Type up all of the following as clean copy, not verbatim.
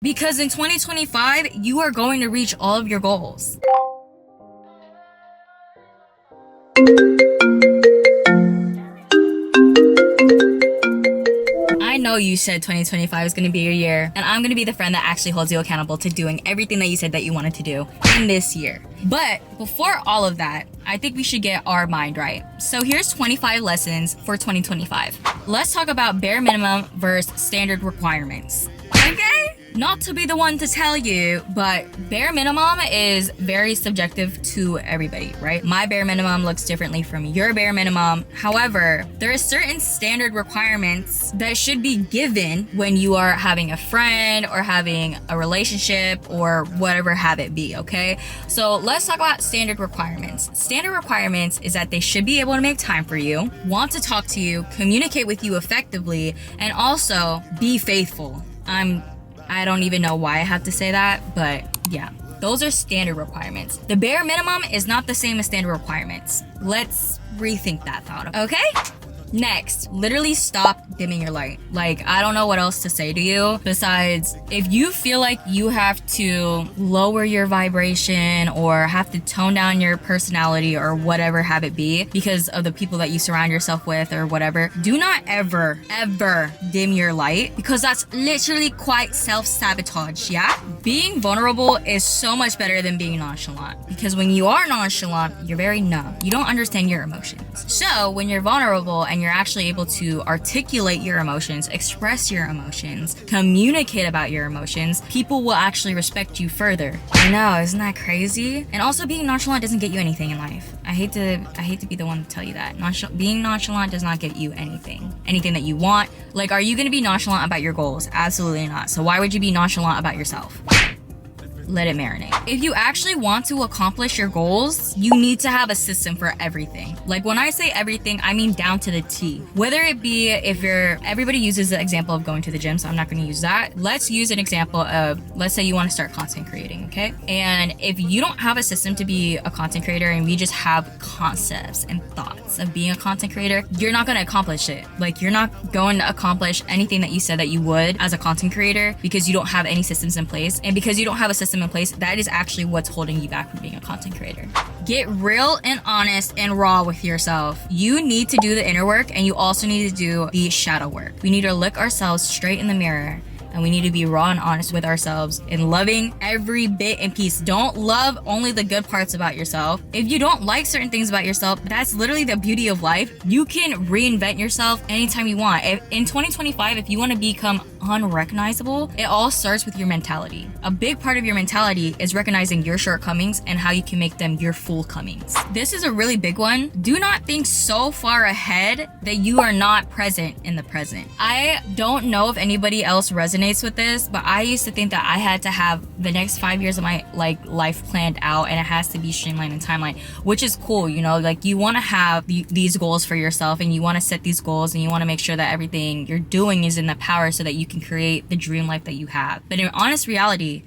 Because in 2025, you are going to reach all of your goals. I know you said 2025 is going to be your year, and I'm going to be the friend that actually holds you accountable to doing everything that you said that you wanted to do in this year. But before all of that, I think we should get our mind right. So here's 25 lessons for 2025. Let's talk about bare minimum versus standard requirements. Okay? Not to be the one to tell you, but bare minimum is very subjective to everybody, right? My bare minimum looks differently from your bare minimum. However, there are certain standard requirements that should be given when you are having a friend or having a relationship or whatever have it be, okay? So let's talk about standard requirements. Standard requirements is that they should be able to make time for you, want to talk to you, communicate with you effectively, and also be faithful. I don't even know why I have to say that, but yeah, those are standard requirements. The bare minimum is not the same as standard requirements. Let's rethink that thought, okay? Next, literally stop dimming your light. Like, I don't know what else to say to you besides if you feel like you have to lower your vibration or have to tone down your personality or whatever have it be because of the people that you surround yourself with or whatever, do not ever dim your light because that's literally quite self-sabotage, yeah? Being vulnerable is so much better than being nonchalant because when you are nonchalant, you're very numb. You don't understand your emotions. So when you're vulnerable and you're actually able to articulate your emotions, express your emotions, communicate about your emotions, people will actually respect you further. I know, isn't that crazy? And also being nonchalant doesn't get you anything in life. I hate to be the one to tell you that. Being nonchalant does not get you anything. Anything that you want. Like, are you gonna be nonchalant about your goals? Absolutely not. So why would you be nonchalant about yourself? Let it marinate. If you actually want to accomplish your goals, you need to have a system for everything. Like when I say everything, I mean down to the T. Whether it be everybody uses the example of going to the gym, so I'm not going to use that. Let's use an example of, let's say you want to start content creating, okay? And if you don't have a system to be a content creator and we just have concepts and thoughts of being a content creator, you're not going to accomplish it. Like you're not going to accomplish anything that you said that you would as a content creator because you don't have any systems in place. And because you don't have a system in place, that is actually what's holding you back from being a content creator. Get real and honest and raw with yourself. You need to do the inner work and you also need to do the shadow work. We need to look ourselves straight in the mirror and we need to be raw and honest with ourselves and loving every bit and piece. Don't love only the good parts about yourself. If you don't like certain things about yourself, that's literally the beauty of life. You can reinvent yourself anytime you want. In 2025, if you want to become unrecognizable, it all starts with your mentality. A big part of your mentality is recognizing your shortcomings and how you can make them your full comings. This is a really big one. Do not think so far ahead that you are not present in the present. I don't know if anybody else resonates with this, but I used to think that I had to have the next 5 years of my life planned out and it has to be streamlined and timeline, which is cool, you know, like you want to have these goals for yourself and you want to set these goals and you want to make sure that everything you're doing is in the power so that you can create the dream life that you have. But in honest reality,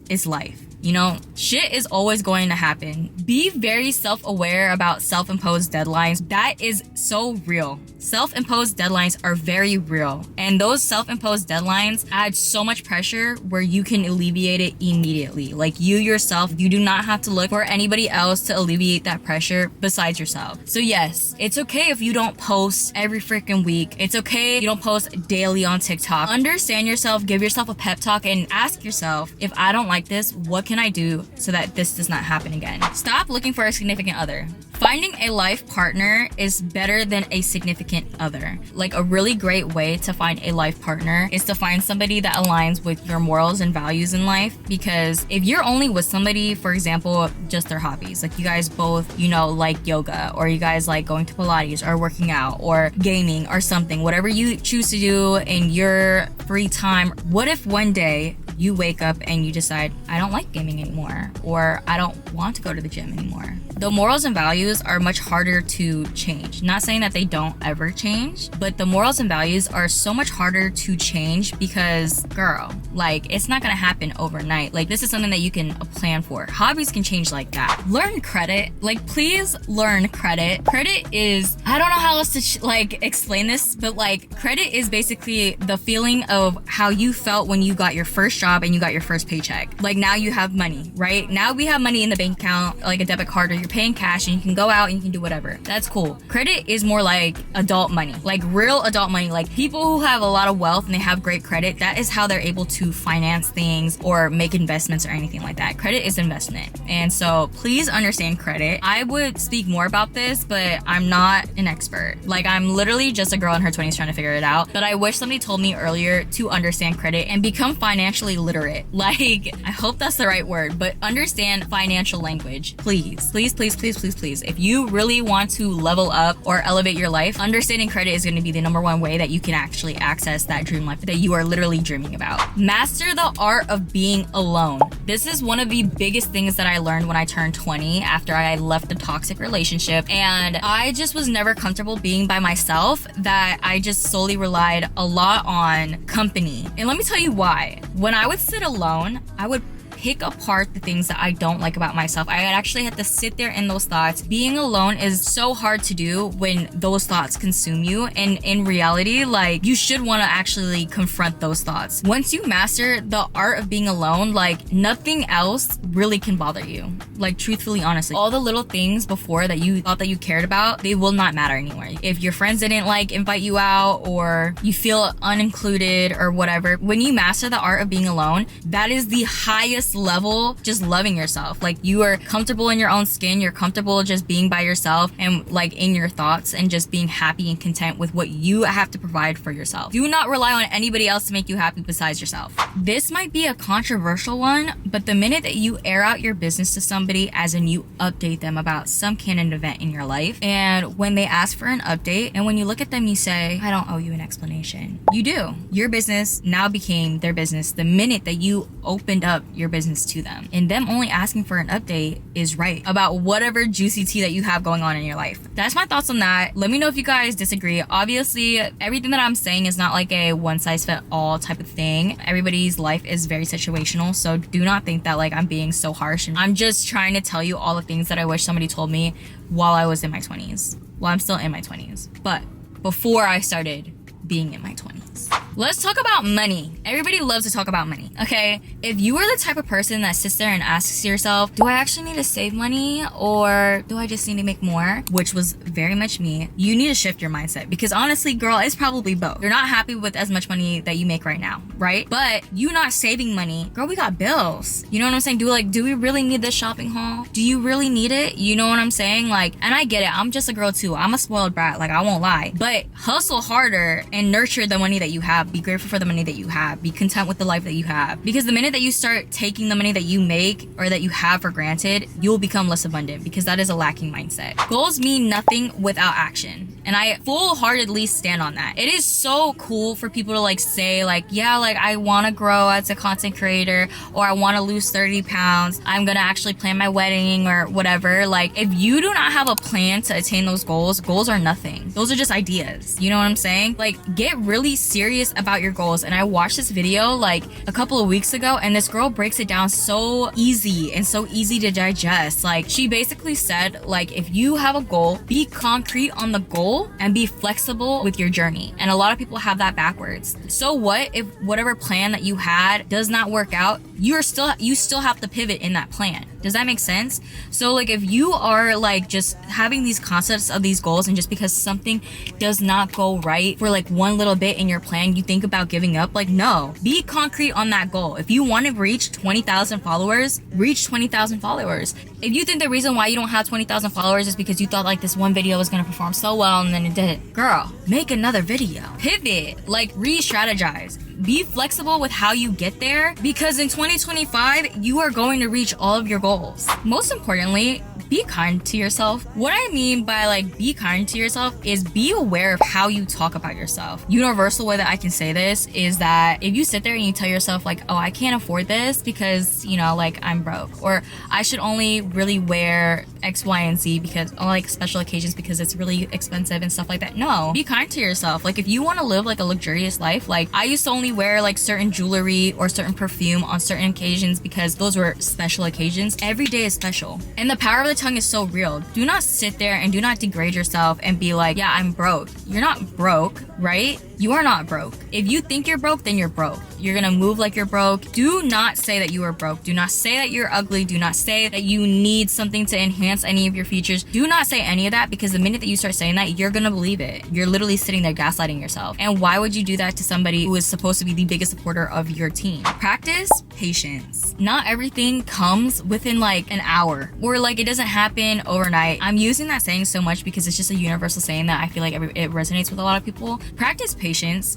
it's life. You know, shit is always going to happen. Be very self-aware about self-imposed deadlines. That is so real. Self-imposed deadlines are very real. And those self-imposed deadlines add so much pressure where you can alleviate it immediately. Like you yourself, you do not have to look for anybody else to alleviate that pressure besides yourself. So yes, it's okay if you don't post every freaking week. It's okay if you don't post daily on TikTok. Understand yourself, give yourself a pep talk and ask yourself, if I don't like this, what can I do so that this does not happen again? Stop looking for a significant other. Finding a life partner is better than a significant other. Like a really great way to find a life partner is to find somebody that aligns with your morals and values in life. Because if you're only with somebody, for example, just their hobbies, like you guys both, you know, like yoga, or you guys like going to Pilates or working out or gaming or something, whatever you choose to do in your free time, what if one day you wake up and you decide, I don't like gaming anymore, or I don't want to go to the gym anymore? the morals and values are much harder to change. Not saying that they don't ever change, but the morals and values are so much harder to change because, girl, like, it's not gonna happen overnight. Like, this is something that you can plan for. Hobbies can change like that. Learn credit. Like, please learn credit. Credit is, I don't know how else to explain this, but like, credit is basically the feeling of how you felt when you got your first job and you got your first paycheck. Like, now you have money, right? Now we have money in the bank account, like a debit card, or you're paying cash and you can go out and you can do whatever. That's cool. Credit is more like adult money, like real adult money. Like, people who have a lot of wealth and they have great credit, that is how they're able to finance things or make investments or anything like that. Credit is investment. And so please understand credit. I would speak more about this, but I'm not an expert. Like, I'm literally just a girl in her 20s trying to figure it out. But I wish somebody told me earlier to understand credit and become financially literate. Like, I hope that's the right word, but understand financial language. Please, please, please, please, please, please. If you really want to level up or elevate your life, understanding credit is going to be the number one way that you can actually access that dream life that you are literally dreaming about. Master the art of being alone. This is one of the biggest things that I learned when I turned 20 after I left a toxic relationship, and I just was never comfortable being by myself, that I just solely relied a lot on company. And let me tell you why. When I would sit alone, I would pick apart the things that I don't like about myself. I actually had to sit there in those thoughts. Being alone is so hard to do when those thoughts consume you. And in reality, like, you should want to actually confront those thoughts. Once you master the art of being alone, like, nothing else really can bother you. Like, truthfully, honestly, all the little things before that you thought that you cared about, they will not matter anymore. If your friends didn't like invite you out, or you feel unincluded or whatever, when you master the art of being alone, that is the highest level, just loving yourself. Like, you are comfortable in your own skin, you're comfortable just being by yourself and like in your thoughts and just being happy and content with what you have to provide for yourself. Do not rely on anybody else to make you happy besides yourself. This might be a controversial one, but the minute that you air out your business to somebody, as in you update them about some canon event in your life, and when they ask for an update and when you look at them, you say, I don't owe you an explanation. You do. Your business now became their business the minute that you opened up your business to them, and them only asking for an update is right about whatever juicy tea that you have going on in your life. That's my thoughts on that. Let me know if you guys disagree. Obviously, everything that I'm saying is not like a one size fit all type of thing. Everybody's life is very situational, so do not think that like I'm being so harsh, and I'm just trying to tell you all the things that I wish somebody told me while I was in my 20s. Well, I'm still in my 20s, but before I started being in my 20s. Let's talk about money. Everybody loves to talk about money, okay? If you are the type of person that sits there and asks yourself, do I actually need to save money or do I just need to make more? Which was very much me. You need to shift your mindset, because honestly, girl, it's probably both. You're not happy with as much money that you make right now, right? But you not saving money, girl, we got bills. You know what I'm saying? Do we really need this shopping haul? Do you really need it? You know what I'm saying? Like, and I get it. I'm just a girl too. I'm a spoiled brat. Like, I won't lie. But hustle harder and nurture the money that you have. Be grateful for the money that you have. Be content with the life that you have. Because the minute that you start taking the money that you make or that you have for granted, you'll become less abundant, because that is a lacking mindset. Goals mean nothing without action. And I full-heartedly stand on that. It is so cool for people to like say like, yeah, like I want to grow as a content creator, or I want to lose 30 pounds. I'm going to actually plan my wedding or whatever. Like, if you do not have a plan to attain those goals are nothing. Those are just ideas. You know what I'm saying? Like, get really serious about your goals. And I watched this video like a couple of weeks ago, and this girl breaks it down so easy and so easy to digest. Like, she basically said, like, if you have a goal, be concrete on the goal and be flexible with your journey. And a lot of people have that backwards. So what if whatever plan that you had does not work out? You still have to pivot in that plan. Does that make sense? So like, if you are like just having these concepts of these goals, and just because something does not go right for like one little bit in your plan, you think about giving up, like, no, be concrete on that goal. If you want to reach 20,000 followers, reach 20,000 followers. If you think the reason why you don't have 20,000 followers is because you thought like this one video was going to perform so well and then it didn't, girl, make another video. Pivot, like re-strategize. Be flexible with how you get there, because in 2025, you are going to reach all of your goals. Most importantly, be kind to yourself. What I mean by like be kind to yourself is be aware of how you talk about yourself. Universal way that I can say this is that if you sit there and you tell yourself like, oh, I can't afford this because, you know, like I'm broke, or I should only really wear X, Y, and Z because on like special occasions because it's really expensive and stuff like that. No, be kind to yourself. Like if you want to live like a luxurious life, like I used to only wear like certain jewelry or certain perfume on certain occasions because those were special occasions. Every day is special. And the power of the tongue is so real. Do not sit there and do not degrade yourself and be like, yeah, I'm broke. You're not broke, right? You are not broke. If you think you're broke, then you're broke. You're gonna move like you're broke. Do not say that you are broke. Do not say that you're ugly. Do not say that you need something to enhance any of your features. Do not say any of that, because the minute that you start saying that, you're gonna believe it. You're literally sitting there gaslighting yourself. And why would you do that to somebody who is supposed to be the biggest supporter of your team? Practice patience. Not everything comes within like an hour, or like it doesn't happen overnight. I'm using that saying so much because it's just a universal saying that I feel like it resonates with a lot of people. Practice patience.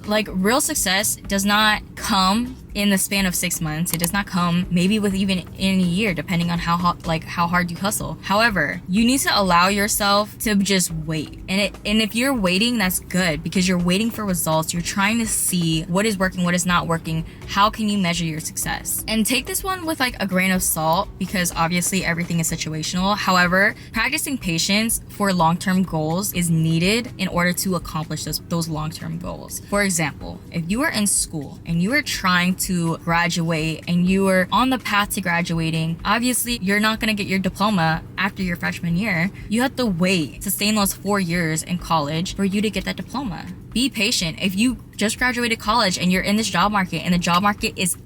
Like real success does not come in the span of 6 months. It does not come maybe with even in a year, depending on how hard you hustle. However, you need to allow yourself to just wait. And if you're waiting, that's good, because you're waiting for results. You're trying to see what is working, what is not working. How can you measure your success? And take this one with like a grain of salt, because obviously everything is situational. However, practicing patience for long-term goals is needed in order to accomplish those long-term goals. For example, if you are in school and you are trying to graduate and you are on the path to graduating, obviously you're not going to get your diploma after your freshman year. You have to wait to stay in those 4 years in college for you to get that diploma. Be patient. If you just graduated college and you're in this job market and the job market is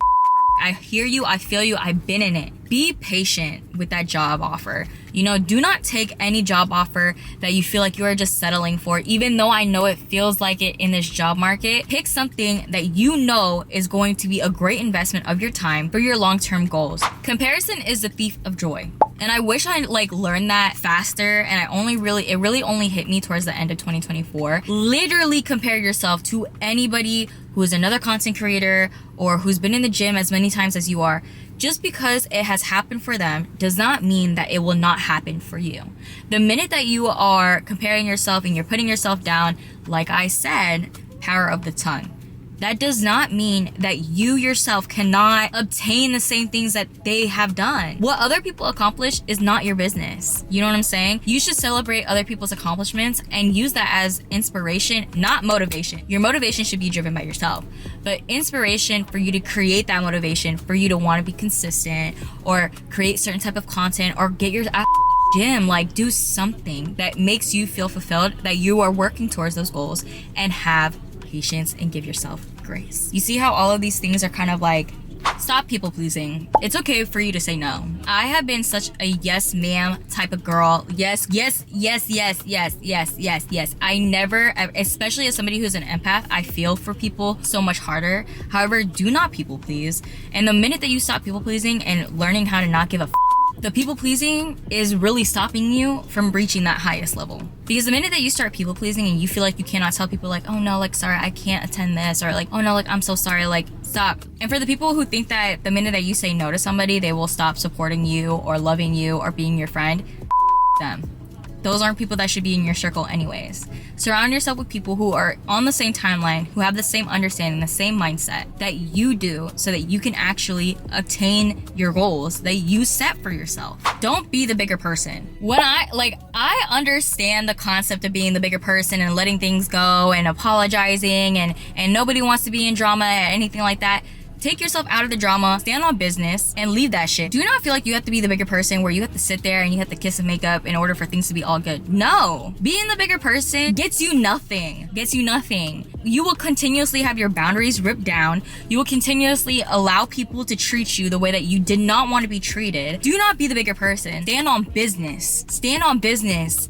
I hear you, I feel you, I've been in it. Be patient with that job offer. You know, do not take any job offer that you feel like you are just settling for, even though I know it feels like it in this job market. Pick something that you know is going to be a great investment of your time for your long-term goals. Comparison is the thief of joy. And I wish I like learned that faster, and it really only hit me towards the end of 2024. Literally compare yourself to anybody who is another content creator or who's been in the gym as many times as you are. Just because it has happened for them does not mean that it will not happen for you. The minute that you are comparing yourself and you're putting yourself down, like I said, power of the tongue. That does not mean that you yourself cannot obtain the same things that they have done. What other people accomplish is not your business. You know what I'm saying? You should celebrate other people's accomplishments and use that as inspiration, not motivation. Your motivation should be driven by yourself, but inspiration for you to create that motivation, for you to want to be consistent or create certain type of content or get your gym, like do something that makes you feel fulfilled, that you are working towards those goals, and have patience and give yourself grace. You see how all of these things are kind of like, stop people pleasing. It's okay for you to say no. I have been such a yes ma'am type of girl. Yes. I never, especially as somebody who's an empath, I feel for people so much harder. However, do not people please. And the minute that you stop people pleasing and learning how to not give a the people pleasing is really stopping you from reaching that highest level. Because the minute that you start people pleasing and you feel like you cannot tell people like, oh no, like sorry, I can't attend this, or like, oh no, like I'm so sorry, like stop. And for the people who think that the minute that you say no to somebody, they will stop supporting you or loving you or being your friend, them. Those aren't people that should be in your circle anyways. Surround yourself with people who are on the same timeline, who have the same understanding, the same mindset that you do, so that you can actually attain your goals that you set for yourself. Don't be the bigger person. I understand the concept of being the bigger person and letting things go and apologizing and nobody wants to be in drama or anything like that. Take yourself out of the drama, stand on business, and leave that shit. Do not feel like you have to be the bigger person where you have to sit there and you have to kiss and make up in order for things to be all good. No. Being the bigger person gets you nothing. You will continuously have your boundaries ripped down. You will continuously allow people to treat you the way that you did not want to be treated. Do not be the bigger person. Stand on business.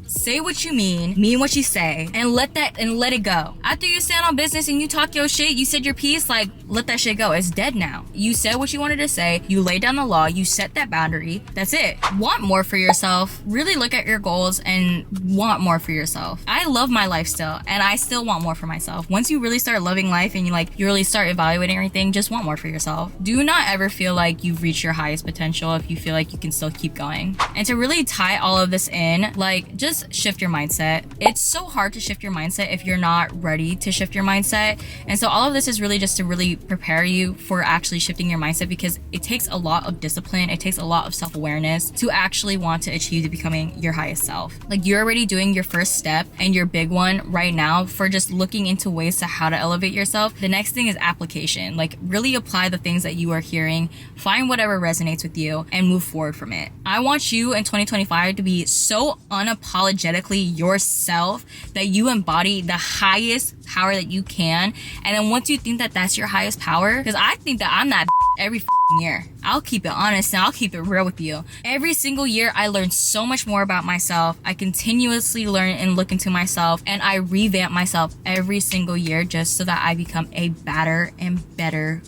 Say what you mean what you say, and let it go. After you stand on business and you talk your shit, you said your piece, like let that shit go. It's dead now. You said what you wanted to say, you laid down the law, you set that boundary. That's it. Want more for yourself. Really look at your goals and want more for yourself. I love my life still, and I still want more for myself. Once you really start loving life and you really start evaluating everything, just want more for yourself. Do not ever feel like you've reached your highest potential if you feel like you can still keep going. And to really tie all of this in, just shift your mindset. It's so hard to shift your mindset if you're not ready to shift your mindset. And so all of this is really just to really prepare you for actually shifting your mindset, because it takes a lot of discipline. It takes a lot of self-awareness to actually want to achieve to becoming your highest self. You're already doing your first step and your big one right now for just looking into ways to how to elevate yourself. The next thing is application. Really apply the things that you are hearing, find whatever resonates with you, and move forward from it. I want you in 2025 to be so unapologetically yourself that you embody the highest power that you can. And then once you think that that's your highest power, because I think that I'm that every year. I'll keep it honest and I'll keep it real with you. Every single year I learn so much more about myself. I continuously learn and look into myself, and I revamp myself every single year just so that I become a better and better.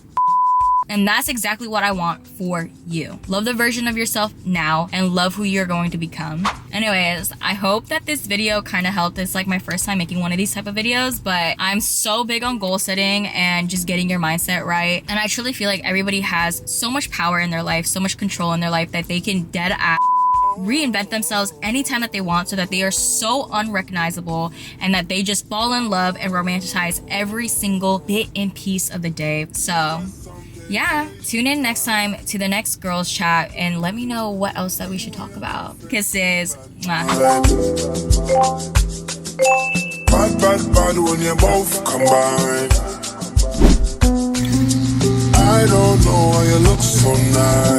And that's exactly what I want for you. Love the version of yourself now and love who you're going to become. Anyways, I hope that this video kind of helped. It's my first time making one of these type of videos, but I'm so big on goal setting and just getting your mindset right. And I truly feel like everybody has so much power in their life, so much control in their life, that they can dead ass reinvent themselves anytime that they want, so that they are so unrecognizable and that they just fall in love and romanticize every single bit and piece of the day. So yeah, tune in next time to the next girls chat and let me know what else that we should talk about. Kisses. Mwah. Bad when you both combine. I don't know why you look so nice.